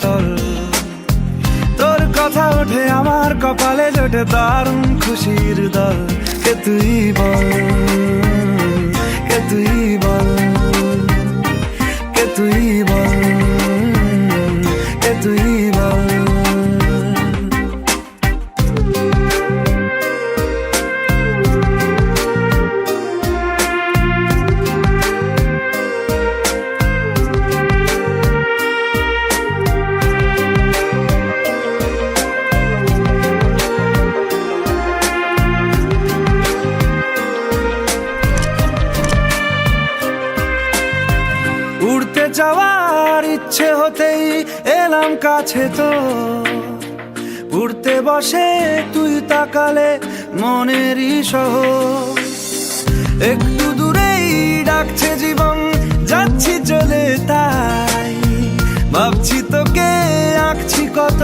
মাতল। তোর কথা ওঠে আমার কপালে, জোটে দারুণ খুশির দল। কে তুই বল, কে তুই বল, কে তুই বল, কে তুই বল। উড়তে যাওয়ার ইচ্ছে হতেই এলাম কাছে তো, উড়তে বসে তুই তাকালে মনেরই শহর। একটু দূরেই ডাকছে জীবন, যাচ্ছি চলে তাই ভাবছি তোকে আঁকছি কত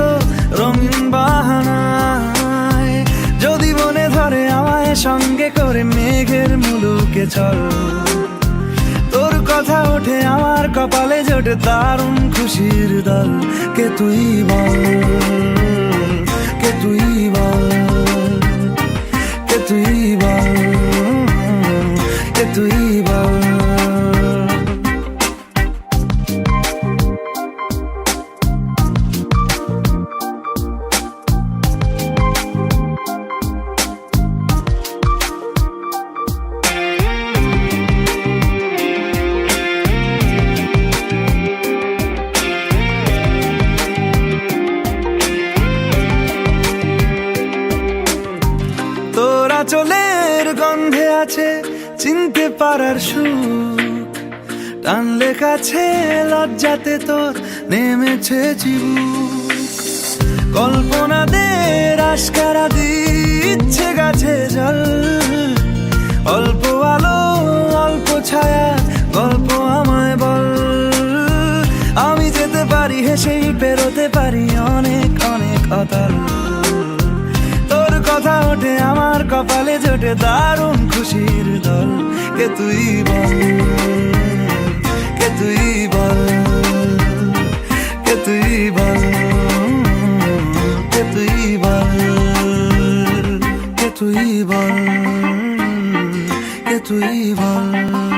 রঙিন বাহানায়। যদি মনে ধরে আমায় সঙ্গে করে মেঘের মুলুকে চল। তোর কথা ওঠে আমার কপালে, জোটে দারুণ খুশির দল। কে তুই বল, কে তুই বল, কে তুই বল, কে তুই বল। তোরা চলের গন্ধে আছে চিনতে পারার সুখ, টানলে কাছে লজ্জাতে তোর নেমেছে চিবুক। কল্পনাদের আশকারা দিচ্ছে গাছে জল, অল্প আলো অল্প ছায়া গল্প আমায় বল। আমি যেতে পারি হেসেই পেরোতে পারি অনেক অনেক অতল। তোর কথা ওঠে আমার কপালে, জোটে দারুণ খুশির দল। কে তুই বল, কে তুই বল, কে তুই বল, কে তুই বল, কে তুই বল, কে তুই বল।